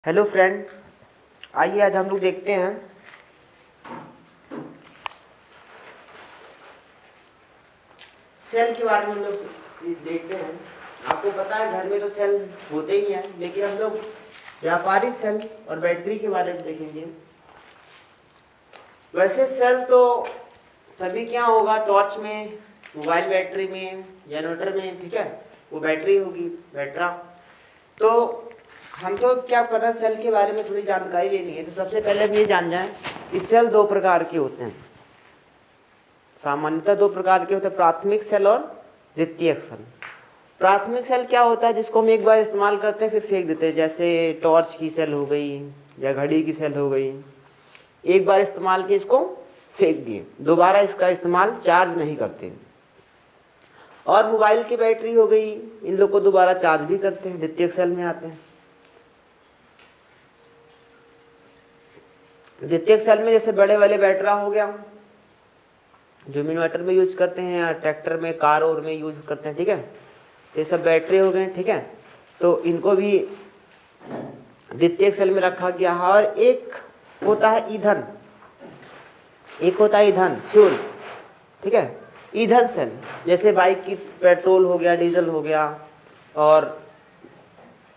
Hello friend, आइए आज हम लोग देखते हैं सेल के बारे में। हम लोग देखते हैं। आपको पता है घर में तो सेल होते ही हैं, लेकिन हम लोग व्यापारिक सेल और बैटरी के बारे में देखेंगे। वैसे सेल तो सभी के यहाँ होगा, टॉर्च में, मोबाइल बैटरी में, जनरेटर में, ठीक है, वो बैटरी होगी, बैटरा। तो हमको क्या पता, सेल के बारे में थोड़ी जानकारी लेनी है। तो सबसे पहले हम ये जान जाएं कि सेल दो प्रकार के होते हैं। सामान्यतः दो प्रकार के होते हैं, प्राथमिक सेल और द्वितीयक सेल। प्राथमिक सेल क्या होता है, जिसको हम एक बार इस्तेमाल करते हैं फिर फेंक देते हैं, जैसे टॉर्च की सेल हो गई या घड़ी की सेल हो गई। एक बार इस्तेमाल किए, इसको फेंक दिए, दोबारा इसका इस्तेमाल चार्ज नहीं करते। और मोबाइल की बैटरी हो गई, इन लोग को दोबारा चार्ज भी करते हैं, द्वितीयक सेल में आते हैं। द्वितीयक सेल में जैसे बड़े वाले बैटरा हो गया, जो इन्वर्टर में यूज करते हैं या ट्रैक्टर में, कार और में यूज करते हैं, ठीक है, ये सब बैटरी हो गए, ठीक है। तो इनको भी द्वितीयक सेल में रखा गया है। और एक होता है ईंधन, एक होता है ईंधन, फ्यूल, ठीक है, ईंधन सेल। जैसे बाइक की पेट्रोल हो गया, डीजल हो गया, और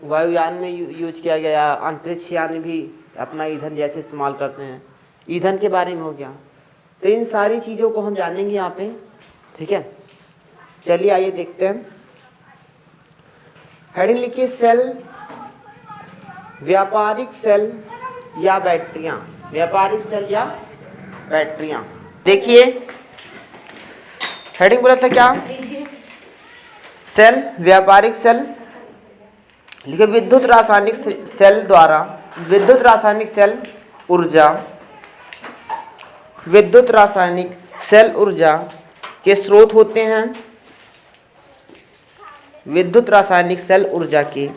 वायुयान में यूज किया गया, अंतरिक्ष यान भी अपना ईंधन जैसे इस्तेमाल करते हैं, ईंधन के बारे में हो गया। तो इन सारी चीज़ों को हम जानेंगे यहाँ पे, ठीक है। चलिए आइए देखते हैं। हेडिंग लिखिए, सेल, व्यापारिक सेल या बैटरियाँ। व्यापारिक सेल या बैटरियाँ। देखिए हेडिंग बोला था क्या, सेल, व्यापारिक सेल। लिखिए, विद्युत रासायनिक सेल द्वारा, विद्युत रासायनिक सेल ऊर्जा, विद्युत रासायनिक सेल ऊर्जा के स्रोत होते हैं। विद्युत रासायनिक सेल ऊर्जा के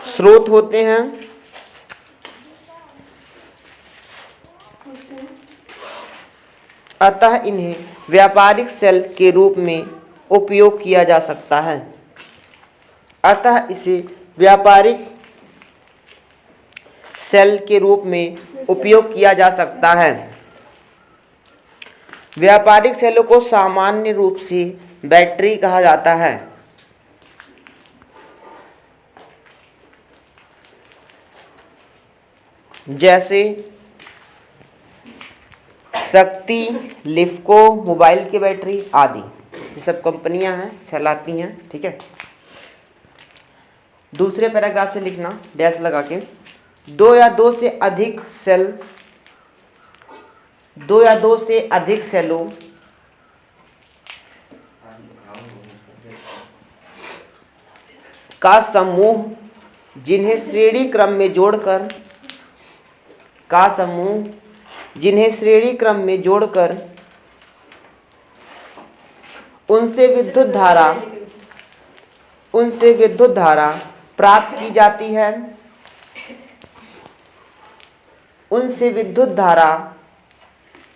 स्रोत होते हैं। अतः इन्हें व्यापारिक सेल के रूप में उपयोग किया जा सकता है। अतः इसे व्यापारिक सेल के रूप में उपयोग किया जा सकता है। व्यापारिक सेलों को सामान्य रूप से बैटरी कहा जाता है। जैसे शक्ति, लिफ्को, मोबाइल की बैटरी आदि, ये सब कंपनियां हैं, चलाती हैं, ठीक है। दूसरे पैराग्राफ से लिखना डैश लगा के, दो या दो से अधिक सेल, दो या दो से अधिक सेलों का समूह जिन्हें श्रेणी क्रम में जोड़कर, का समूह जिन्हें श्रेणी क्रम में जोड़कर उनसे विद्युत धारा प्राप्त की जाती है, उनसे विद्युत धारा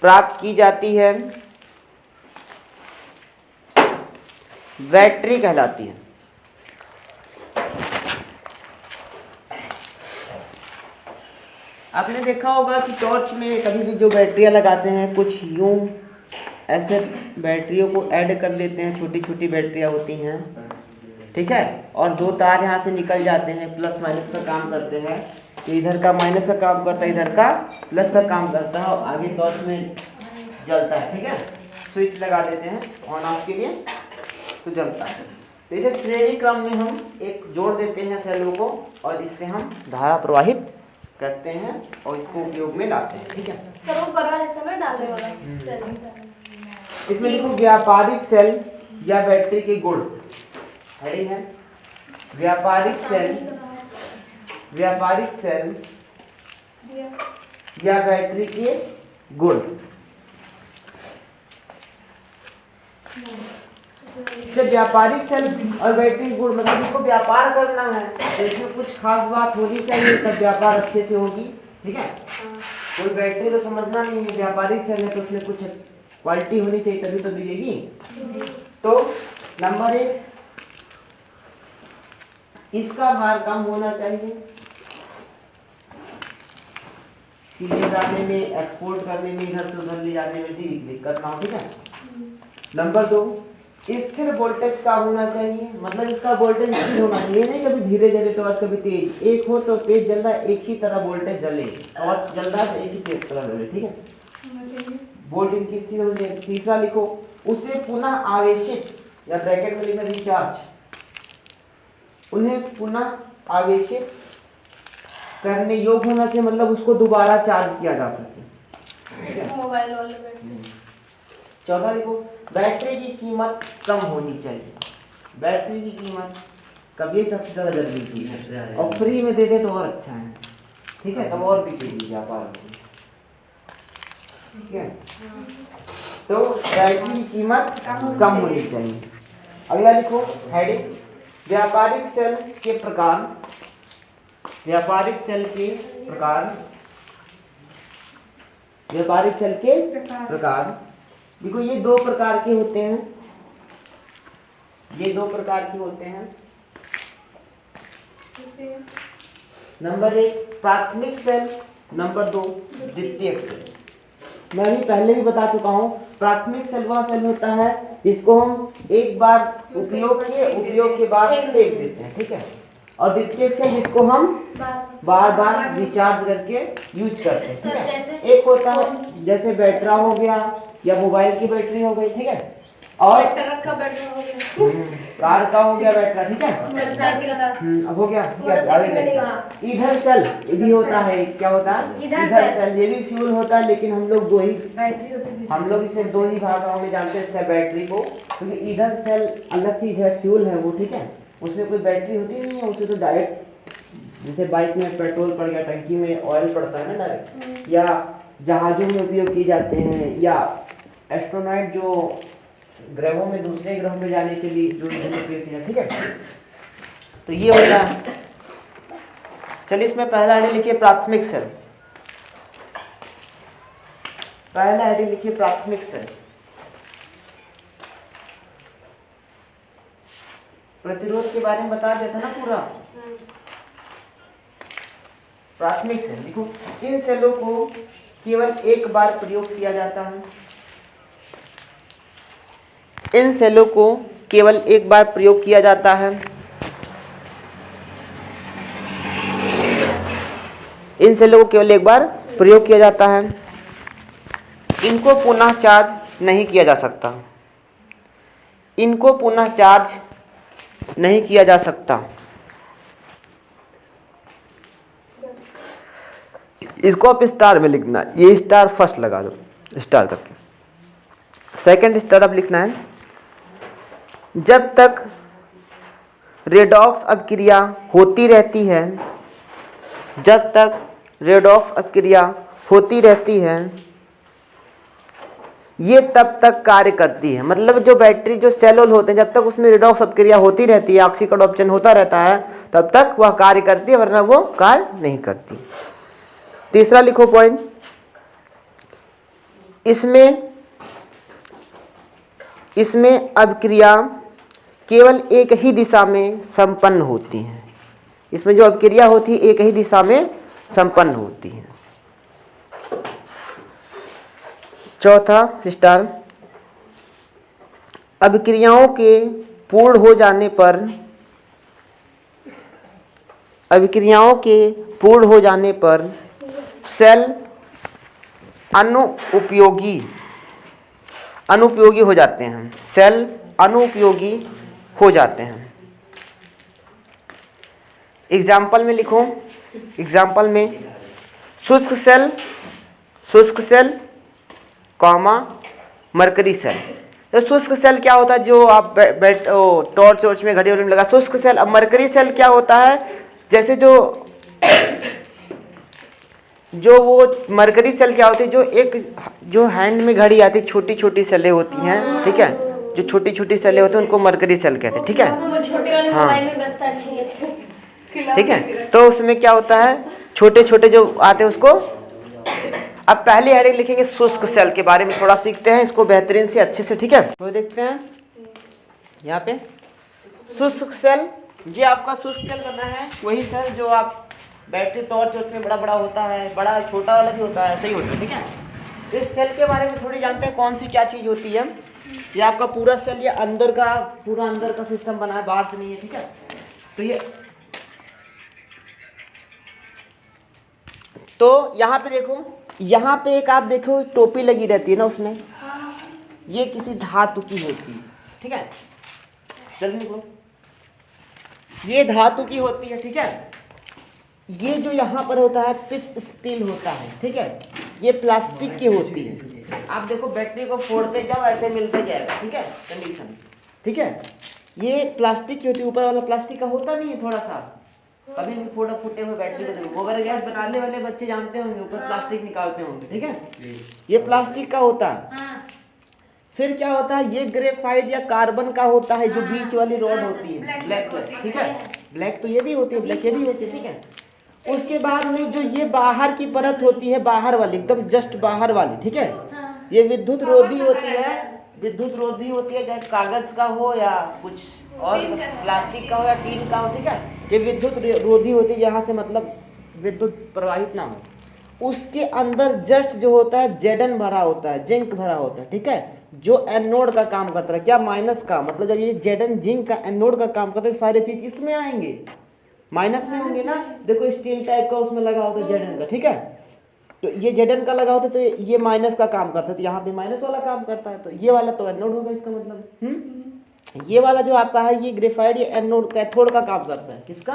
प्राप्त की जाती है, बैटरी कहलाती है। आपने देखा होगा कि टॉर्च में कभी भी जो बैटरियां लगाते हैं, कुछ यूं ऐसे बैटरियों को ऐड कर देते हैं, छोटी छोटी बैटरियां होती हैं, ठीक है, और दो तार यहाँ से निकल जाते हैं, प्लस माइनस का काम करते हैं। तो इधर का माइनस का काम करता है, इधर का प्लस का काम करता है, और आगे टॉर्च में जलता है, ठीक है। स्विच लगा देते हैं ऑन ऑफ के लिए, तो जलता है। तो इसे श्रेणी क्रम में हम एक जोड़ देते हैं सेलों को, और इससे हम धारा प्रवाहित करते हैं और इसको उपयोग में लाते हैं, ठीक है। सब बड़ा रहता है ना डालने वाला सेल। इसमें लिखो, व्यापारिक सेल या बैटरी के गुण। हेडिंग है, व्यापारिक सेल, व्यापारिक सेल या बैटरी के गुण। जब व्यापारिक सेल और बैटरी गुण, मतलब इसको व्यापार करना है तो इसमें कुछ खास बात होनी चाहिए, तब व्यापार अच्छे से होगी, ठीक है। कोई बैटरी तो समझना नहीं है, व्यापारिक सेल है तो उसमें कुछ क्वालिटी होनी चाहिए, तभी तो मिलेगी। तो नंबर 1, इसका भार कम होना चाहिए, कि ले जाने में, एक्सपोर्ट करने में, इधर से उधर ले जाने में दिक्कत ना हो, ठीक है। नंबर 2, स्थिर वोल्टेज का होना चाहिए, मतलब इसका वोल्टेज स्थिर होना चाहिए, नहीं कभी धीरे जले टॉर्च कभी तेज, एक हो तो तेज जल रहा है एक ही तरह वोल्टेज जले, टॉर्च जल रहा है तो एक ही तेज तरह जले, ठीक है। वोल्ट इनकी स्थिर होनी चाहिए। तीसरा लिखो, उसे पुनः आवेशित या ब्रैकेट में लिखना रिचार्ज, उन्हें पुनः आवेशित करने योग्य होना चाहिए, मतलब उसको दोबारा चार्ज किया जा सके। मोबाइल वाले बैटरी। चौथा लिखो, बैटरी की कीमत कम होनी चाहिए, बैटरी की कीमत कभी सबसे ज्यादा जरूरी चीज है, और फ्री में दे दे तो और अच्छा है, ठीक है, तब और भी तेजी व्यापार होगी, ठीक है। तो बैटरी की कीमत कम होनी चाहिए। अगला लिखो हेडिंग, व्यापारिक सेल के प्रकार, व्यापारिक सेल के प्रकार, व्यापारिक सेल के प्रकार। देखो ये 2 प्रकार के होते हैं, ये 2 प्रकार के होते हैं। नंबर 1 प्राथमिक सेल, नंबर 2 द्वितीयक सेल। मैं भी पहले भी बता चुका हूँ, प्राथमिक सेल वह सेल होता है जिसको हम एक बार उपयोग के बाद फेंक देते हैं, ठीक है। और द्वितीयक सेल जिसको हम बार बार रिचार्ज करके यूज करते हैं, ठीक है। एक होता है जैसे बैटरा हो गया या मोबाइल की बैटरी हो गई, ठीक है, और ट्रक का बैटरी हो गया, कार का हो गया बैटरा, ठीक है, मोटरसाइकिल का अब हो गया, ठीक है। आगे ईंधन सेल ये भी होता है, क्या होता है ईंधन सेल, ये भी फ्यूल होता है, लेकिन हम लोग 2 ही बैटरी होती है, हम लोग इसे 2 ही भागों में जानते हैं बैटरी को, क्योंकि ईंधन सेल अलग चीज है, फ्यूल है वो, ठीक है, उसमें कोई बैटरी होती नहीं है, उसमें तो डायरेक्ट जैसे बाइक में पेट्रोल पड़ गया, टंकी में ऑयल पड़ता है ना डायरेक्ट, या जहाजों में उपयोग किए जाते हैं, या एस्ट्रोनॉट जो ग्रहों में दूसरे ग्रहों में जाने के लिए जो ईंधन उपयोग किया, ठीक है। तो ये होता है। चलिए इसमें पहला हेडिंग लिखिए प्राथमिक सेल, पहला हेडिंग लिखिए प्राथमिक सेल। प्रतिरोध के बारे में बता दिया था ना पूरा। प्राथमिक सेल देखो, इन सेलों को केवल एक बार प्रयोग किया जाता है, इन सेलों को केवल एक बार प्रयोग किया जाता है, इन सेलों को केवल एक बार प्रयोग किया जाता है, इनको पुनः चार्ज नहीं किया जा सकता, इनको पुनः चार्ज नहीं किया जा सकता, इसको आप स्टार में लिखना, ये स्टार फर्स्ट लगा दो स्टार करके, सेकंड स्टार अब लिखना है, जब तक रेडॉक्स अभिक्रिया होती रहती है, जब तक रेडॉक्स अभिक्रिया होती रहती है, ये तब तक कार्य करती है, मतलब जो बैटरी जो सेल होते हैं जब तक उसमें रेडॉक्स अभिक्रिया होती रहती है, ऑक्सीकरण ऑप्शन होता रहता है, तब तक वह कार्य करती है, वरना वो कार्य नहीं करती। तीसरा लिखो पॉइंट, इसमें अभिक्रिया केवल एक ही दिशा में संपन्न होती है, इसमें जो अभिक्रिया होती है एक ही दिशा में संपन्न होती है। चौथा स्टार, अभिक्रियाओं के पूर्ण हो जाने पर, अभिक्रियाओं के पूर्ण हो जाने पर सेल अनुपयोगी हो जाते हैं, सेल अनुपयोगी हो जाते हैं। एग्जाम्पल में लिखो, एग्जाम्पल में शुष्क सेल कॉमा मरकरी सेल। तो शुष्क सेल क्या होता है, जो आप टॉर्च वॉर्च में घड़ी में लगा शुष्क सेल। अब मरकरी सेल क्या होता है, जैसे जो वो मरकरी सेल क्या होती है, जो हैंड में घड़ी आती है, छोटी छोटी सेलें होती हैं, ठीक है, जो छोटी छोटी सेलें होती हैं उनको मरकरी सेल कहते हैं, ठीक है। ठीक है, तो उसमें क्या होता है, छोटे छोटे जो आते हैं उसको। अब पहले हेडिंग लिखेंगे शुष्क सेल के बारे में, थोड़ा सीखते हैं इसको बेहतरीन से अच्छे से, ठीक है। तो देखते हैं यहाँ पे शुष्क सेल, ये आपका शुष्क सेल बना है, वही सेल जो आप बैटरी टॉर्च उसमें बड़ा बड़ा होता है, बड़ा छोटा वाला भी होता है, ऐसे ही होता है, ठीक है। तो इस सेल के बारे में थोड़ी जानते हैं, कौन सी क्या चीज़ होती है। ये आपका पूरा सेल, ये अंदर का पूरा अंदर का सिस्टम बना है, बाहर से नहीं है, ठीक है। तो ये तो यहाँ पे देखो, यहाँ पे एक आप देखो टोपी लगी रहती है ना उसमें, ये किसी धातु की होती है, ठीक है। जल्दी निकलो, ये धातु की होती है, ठीक है। ये जो यहाँ पर होता है पिट स्टील होता है, ठीक है। ये प्लास्टिक की होती है। आप देखो बैटरी को फोड़ते जाओ ऐसे मिलते जाएगा, ठीक है, कंडीशन, ठीक है। ये प्लास्टिक की होती है, ऊपर वाला प्लास्टिक का होता नहीं है थोड़ा सा, कभी भी फोड़ा फूटे हुए बैटरी को देखो, गोबर गैस बनाने वाले बच्चे जानते होंगे, ऊपर प्लास्टिक निकालते होंगे, ठीक है। ये प्लास्टिक का होता है। फिर क्या होता है, ये ग्रेफाइट या कार्बन का होता है, जो बीच वाली रॉड होती है, ब्लैक कलर, ठीक है। ब्लैक तो ये भी होती है, ब्लैक ये भी होती है, ठीक है। उसके बाद में जो ये बाहर की परत होती है, बाहर वाली, एकदम जस्ट बाहर वाली, ठीक है, ये विद्युत रोधी होती है। विद्युत रोधी होती है, चाहे कागज का हो या कुछ और प्लास्टिक का हो या टीन का हो, ठीक है। ये विद्युत रोधी होती है, जहाँ से मतलब विद्युत प्रवाहित ना हो। उसके अंदर जस्ट जो होता है जेडन भरा होता है, जिंक भरा होता है, ठीक है, जो एनोड का काम करता है। क्या माइनस का, मतलब जब ये जेडन जिंक का एनोड का काम करता है, सारे चीज इसमें आएंगे, माइनस में होंगे ना। देखो स्टील टाइप का उसमें लगा होता है जेडन का, ठीक है। तो ये जेडन का लगा होता है, तो ये माइनस का काम करता है, तो यहाँ पे माइनस वाला काम करता है, तो ये वाला तो एनोड होगा इसका मतलब। ये वाला जो आपका है ये ग्रेफाइट, ये एनोड कैथोड का काम करता है। किसका?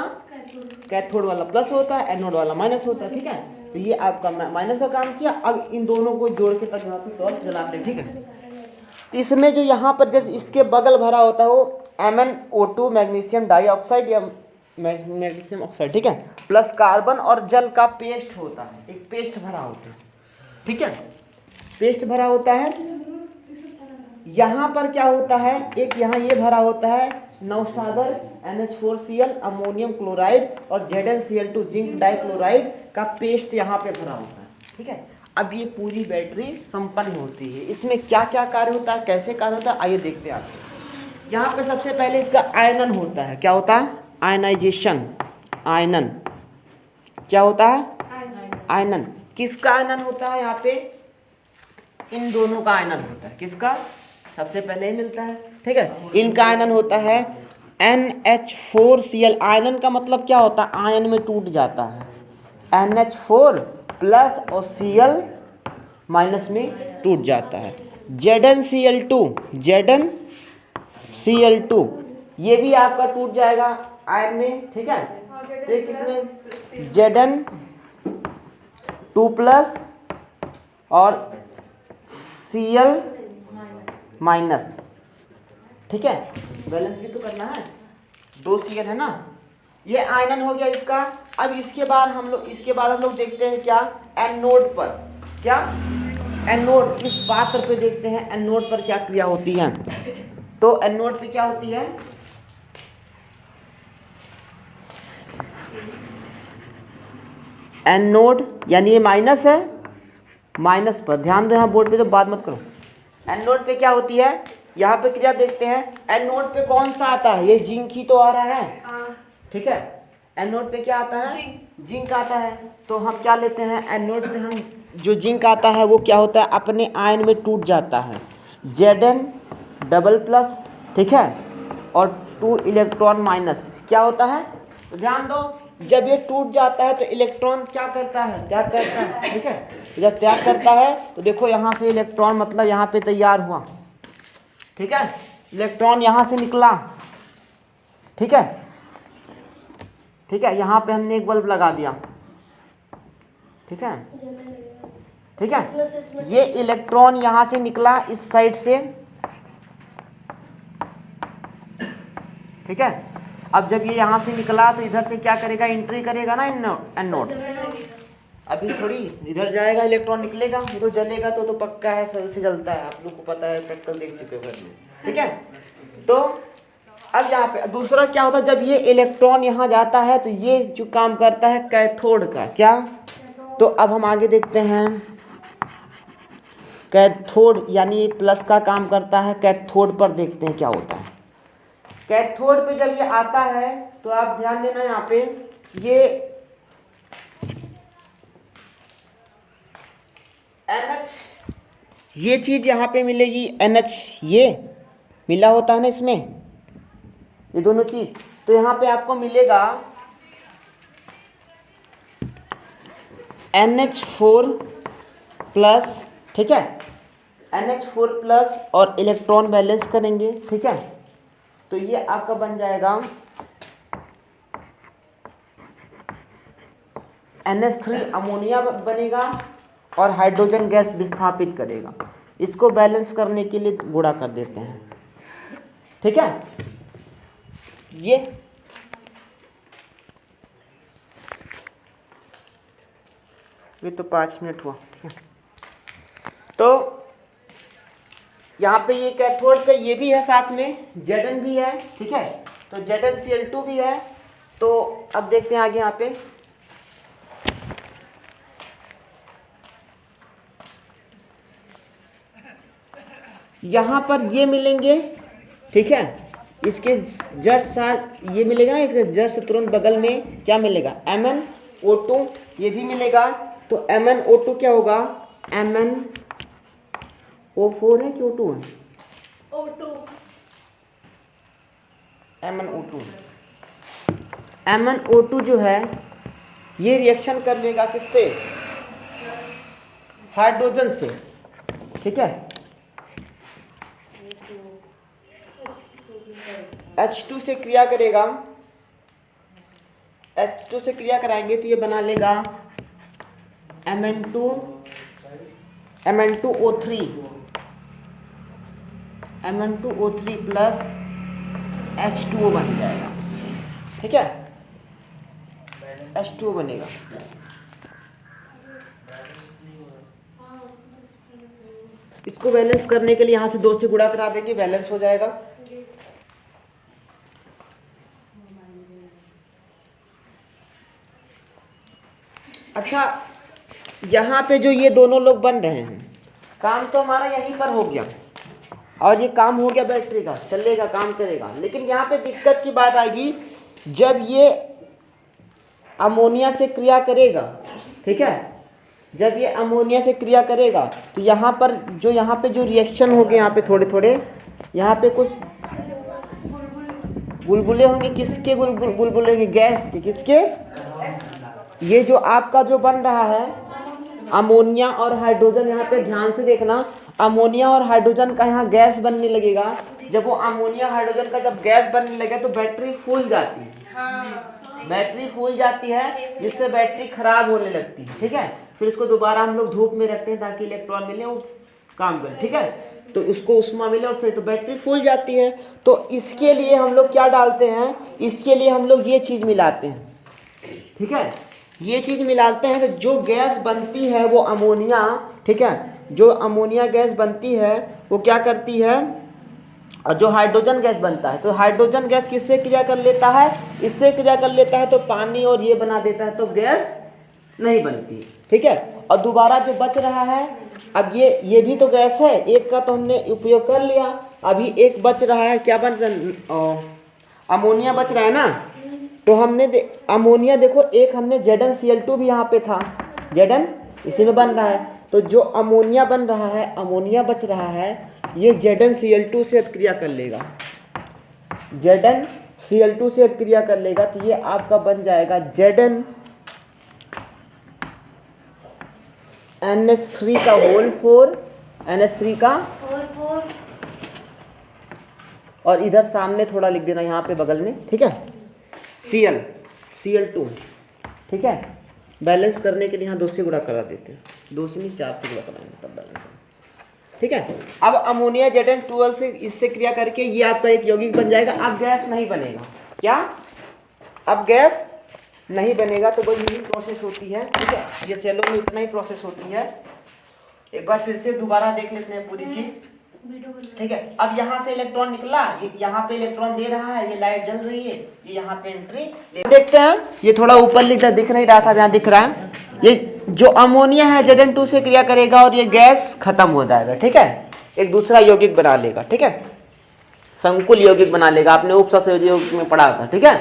कैथोड वाला प्लस होता है, एनोड वाला माइनस होता है, ठीक है। तो ये आपका माइनस का काम किया। अब इन दोनों को जोड़ के तक यहाँ पे टॉर्च जलाते हैं, ठीक है। इसमें जो यहाँ पर जब इसके बगल भरा होता है वो MnO2 मैग्नीशियम डाइऑक्साइड या मैग्नीशियम ऑक्साइड, ठीक है, प्लस कार्बन और जल का पेस्ट होता है। एक पेस्ट भरा होता है, ठीक है, पेस्ट भरा होता है। यहाँ पर क्या होता है, एक यहाँ ये भरा होता है नौसागर NH4Cl अमोनियम क्लोराइड और ZnCl2 जिंक डाइक्लोराइड का पेस्ट यहाँ पे भरा होता है, ठीक है। अब ये पूरी बैटरी संपन्न होती है। इसमें क्या क्या कार्य होता है, कैसे कार्य होता है, आइए देखते हैं आप। यहाँ पे सबसे पहले इसका आयनन होता है। क्या होता है? आयनाइजेशन, आयनन। क्या होता है? आयनन। किसका आयनन होता है? यहाँ पे इन दोनों का आयनन होता है। किसका? सबसे पहले ही मिलता है, ठीक है। इनका आयनन होता है NH4Cl। आयनन का मतलब क्या होता है? आयन में टूट जाता है। NH4 प्लस और Cl माइनस में टूट जाता है। ZnCl2, ZnCl2 ये भी आपका टूट जाएगा आयन में, ठीक है। तो किसमें? Zn2 प्लस और Cl माइनस, ठीक है। बैलेंस भी तो करना है, 2 Cl है ना। ये आयनन हो गया इसका। अब इसके बाद हम लोग देखते हैं क्या, एनोड पर। क्या? एनोड, इस पात्र पे देखते हैं एनोड पर क्या क्रिया होती है। तो एनोड पे क्या होती है? एनोड यानी ये माइनस है, माइनस पर ध्यान दो, यहाँ बोर्ड पे तो बात मत करो। एनोड पे क्या होती है, यहाँ पे क्रिया देखते हैं। एनोड पे कौन सा आता है? ये जिंक ही तो आ रहा है, ठीक है। एनोड पे क्या आता है? जिंक आता है। तो हम क्या लेते हैं, एनोड पे हम जो जिंक आता है वो क्या होता है, अपने आयन में टूट जाता है। Zn डबल प्लस, ठीक है, और 2 इलेक्ट्रॉन माइनस। क्या होता है? तो ध्यान दो, जब ये टूट जाता है तो इलेक्ट्रॉन क्या करता है? त्याग करता है, ठीक है। तो जब त्याग करता है तो देखो यहाँ से इलेक्ट्रॉन मतलब यहाँ पे तैयार हुआ, ठीक है। इलेक्ट्रॉन यहाँ से निकला, ठीक है, ठीक है। यहाँ पे हमने एक बल्ब लगा दिया, ठीक है, ठीक है। ये इलेक्ट्रॉन यहाँ से निकला इस साइड से, ठीक है। अब जब ये यहाँ से निकला तो इधर से क्या करेगा, एंट्री करेगा ना एनोड। अभी थोड़ी इधर जाएगा, इलेक्ट्रॉन निकलेगा, ये तो जलेगा, तो पक्का है, सेल से जलता है, आप लोग को पता है, प्रैक्टिकल देख चुके हो घर में, ठीक है। तो अब यहाँ पे दूसरा क्या होता है, जब ये इलेक्ट्रॉन यहाँ जाता है तो ये जो काम करता है कैथोड का। क्या? तो अब हम आगे देखते हैं, कैथोड यानी प्लस का काम करता है। कैथोड पर देखते हैं क्या होता है। कैथोड पे जब ये आता है तो आप ध्यान देना, यहाँ पे ये ये चीज़ यहाँ पे मिलेगी NH, ये मिला होता है ना इसमें, ये दोनों चीज़। तो यहाँ पे आपको मिलेगा NH4 प्लस, ठीक है, NH4 प्लस और इलेक्ट्रॉन बैलेंस करेंगे, ठीक है। तो ये आपका बन जाएगा NH3 अमोनिया बनेगा और हाइड्रोजन गैस विस्थापित करेगा। इसको बैलेंस करने के लिए गुणा कर देते हैं, ठीक है। ये तो 5 मिनट हुआ, ठीक है। तो यहाँ पे ये कैथोड पे ये भी है, साथ में Zn भी है, ठीक है। तो ZnCl2 भी है। तो अब देखते हैं आगे यहाँ पे यहाँ पर ये मिलेंगे, ठीक है। इसके जस्ट साथ ये मिलेगा ना, इसके जस्ट तुरंत बगल में क्या मिलेगा, MnO2, ये भी मिलेगा। तो MnO2 क्या होगा, MnO4 है कि O2 है, O2, MnO2। MnO2 जो है ये रिएक्शन कर लेगा किससे, हाइड्रोजन से, ठीक है। H2 से क्रिया करेगा, H2 से क्रिया कराएंगे तो ये बना लेगा Mn2O3 प्लस H2O बन जाएगा, ठीक है। H2O बनेगा। इसको बैलेंस करने के लिए यहाँ से 2 से गुणा करा देंगे, बैलेंस हो जाएगा। अच्छा, यहाँ पे जो ये दोनों लोग बन रहे हैं, काम तो हमारा यहीं पर हो गया और ये काम हो गया बैटरी का, चलेगा, काम करेगा। लेकिन यहाँ पे दिक्कत की बात आएगी जब ये अमोनिया से क्रिया करेगा, ठीक है। जब ये अमोनिया से क्रिया करेगा तो यहाँ पर जो रिएक्शन होंगे, यहाँ पे थोड़े थोड़े यहाँ पे कुछ बुलबुले होंगे। किसके बुलबुले होंगे, गैस के। किसके, ये जो आपका जो बन रहा है अमोनिया और हाइड्रोजन, यहाँ पे ध्यान से देखना, अमोनिया और हाइड्रोजन का यहाँ गैस बनने लगेगा। जब वो अमोनिया हाइड्रोजन का जब गैस बनने लगेगा तो बैटरी फूल जाती है, बैटरी फूल जाती है, जिससे बैटरी खराब होने लगती है, ठीक है। फिर इसको दोबारा हम लोग धूप में रखते हैं ताकि इलेक्ट्रॉन मिले, वो काम करे, ठीक है। तो उसको उष्मा मिले और सही, तो बैटरी फूल जाती है। तो इसके लिए हम लोग क्या डालते हैं, इसके लिए हम लोग ये चीज़ मिलाते हैं, ठीक है। ये चीज़ मिलाते हैं तो जो गैस बनती है वो अमोनिया, ठीक है, जो अमोनिया गैस बनती है वो क्या करती है, और जो हाइड्रोजन गैस बनता है, तो हाइड्रोजन गैस किससे क्रिया कर लेता है, इससे क्रिया कर लेता है, तो पानी और ये बना देता है, तो गैस नहीं बनती, ठीक है। और दोबारा जो बच रहा है, अब ये भी तो गैस है, एक का तो हमने उपयोग कर लिया, अभी एक बच रहा है, क्या बन रहा है, अमोनिया बच रहा है ना। तो हमने अमोनिया देखो, एक हमने ZnCl2 भी यहाँ पे था, Zn इसी में बन रहा है। तो जो अमोनिया बन रहा है, अमोनिया बच रहा है, ये ZnCl2 से अब क्रिया कर लेगा, ZnCl2 से अब क्रिया कर लेगा। तो ये आपका बन जाएगा NH3 का होल 4, NH3 का, और इधर सामने थोड़ा लिख देना यहाँ पे बगल में, ठीक है, Cl2, ठीक है। बैलेंस करने के लिए यहाँ 2 से गुणा करा देते हैं, 2 से नहीं 4 से गुणा कराएंगे तब बैलेंस, ठीक है। अब अमोनिया Zn12 से इससे क्रिया करके ये आपका एक यौगिक बन जाएगा। अब गैस नहीं बनेगा, क्या, अब गैस नहीं बनेगा। तो बस यही प्रोसेस होती है, ठीक है। ये सेलों में इतना ही प्रोसेस होती है। एक बार फिर से दोबारा देख लेते हैं पूरी चीज, ठीक है। अब यहाँ से इलेक्ट्रॉन निकला, यहाँ पे इलेक्ट्रॉन दे रहा है, ये लाइट जल रही है, ये यहाँ पे एंट्री देखते हैं। ये थोड़ा ऊपर लिखा दिख नहीं रहा था, यहाँ दिख रहा है। ये जो अमोनिया है Zn2 से क्रिया करेगा और ये गैस खत्म हो जाएगा, ठीक है। एक दूसरा यौगिक बना लेगा, ठीक है, संकुल यौगिक बना लेगा। आपने उपसंयोजी यौगिक में पढ़ा था, ठीक है,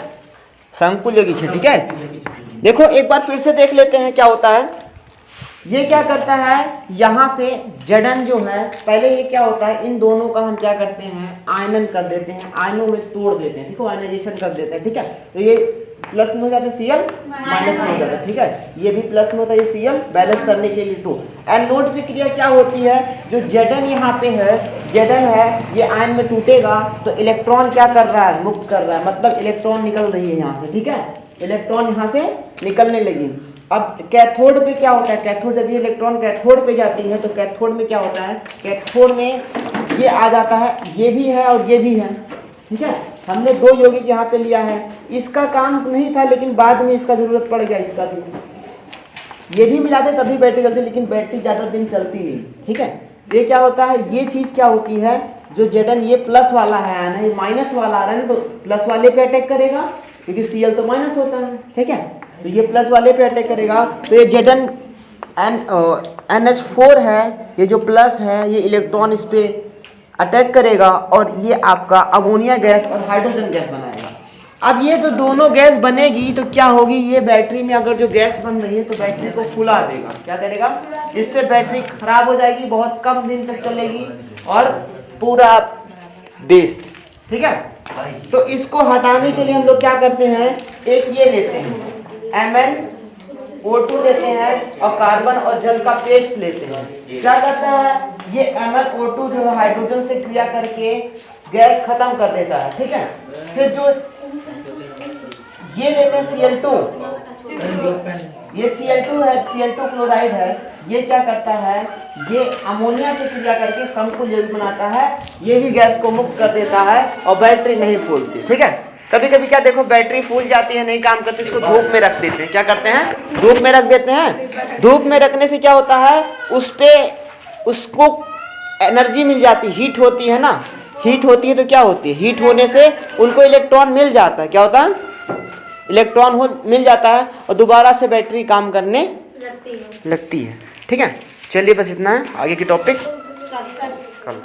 संकुल यौगिक है, ठीक है। देखो एक बार फिर से देख लेते हैं क्या होता है। ये क्या करता है, यहाँ से Zn जो है, पहले ये क्या होता है, इन दोनों का हम क्या करते हैं, आयनन कर देते हैं, आयनों में तोड़ देते हैं, ठीक है, आयनाइजेशन कर देते हैं, ठीक है। तो ये प्लस में हो जाता है Cl, माइनस में हो जाता है, ठीक है। ये भी प्लस में होता है, ये Cl बैलेंस करने के लिए 2। एनोड से क्रिया क्या होती है, जो Zn यहाँ पे है, Zn है, ये आयन में टूटेगा तो इलेक्ट्रॉन क्या कर रहा है, मुक्त कर रहा है, मतलब इलेक्ट्रॉन निकल रही है यहाँ से, ठीक है, इलेक्ट्रॉन यहाँ से निकलने लगी। अब कैथोड पे क्या होता है, कैथोड जब ये इलेक्ट्रॉन कैथोड पे जाती है तो कैथोड में क्या होता है, कैथोड में ये आ जाता है, ये भी है और ये भी है, ठीक है। हमने 2 यौगिक यहाँ पे लिया है, इसका काम नहीं था लेकिन बाद में इसका जरूरत पड़ गया, इसका भी, ये भी मिला दे तभी बैटरी चलती, लेकिन बैटरी ज़्यादा दिन चलती नहीं, ठीक है। ये क्या होता है, ये चीज़ क्या होती है, जो Zn ये प्लस वाला है, ये माइनस वाला आ रहा है ना, तो प्लस वाले पे अटैक करेगा क्योंकि Cl तो माइनस होता है, ठीक है। तो ये प्लस वाले पे अटैक करेगा, तो ये Zn NH4 है, ये जो प्लस है ये इलेक्ट्रॉन इस पे अटैक करेगा और ये आपका अमोनिया गैस और हाइड्रोजन गैस बनाएगा। अब ये जो दोनों गैस बनेगी तो क्या होगी, ये बैटरी में अगर जो गैस बन रही है तो बैटरी को फुला देगा, क्या करेगा, इससे बैटरी खराब हो जाएगी, बहुत कम दिन तक चलेगी और पूरा बेस्ट, ठीक है। तो इसको हटाने के लिए हम लोग क्या करते हैं, एक ये लेते हैं MnO2 लेते हैं और कार्बन और जल का पेस्ट लेते हैं। क्या करता है, ये MnO2 जो है हाइड्रोजन से क्रिया करके गैस खत्म कर देता है, ठीक है। फिर जो ये लेते हैं Cl2, ये Cl2 है, Cl2 क्लोराइड है, ये क्या करता है, ये अमोनिया से क्रिया करके समकुल यौगिक बनाता है, ये भी गैस को मुक्त कर देता है और बैटरी नहीं फूलती, ठीक है। कभी कभी क्या देखो बैटरी फूल जाती है, नहीं काम करती, इसको धूप में रख देते हैं, क्या करते हैं, धूप में रख देते हैं। धूप में रखने से क्या होता है, उस पे उसको एनर्जी मिल जाती, हीट होती है ना, हीट होती है तो क्या होती है, हीट होने से उनको इलेक्ट्रॉन मिल जाता है, क्या होता है, इलेक्ट्रॉन मिल जाता है और दोबारा से बैटरी काम करने लगती है, ठीक है। चलिए बस इतना है, आगे की टॉपिक कल।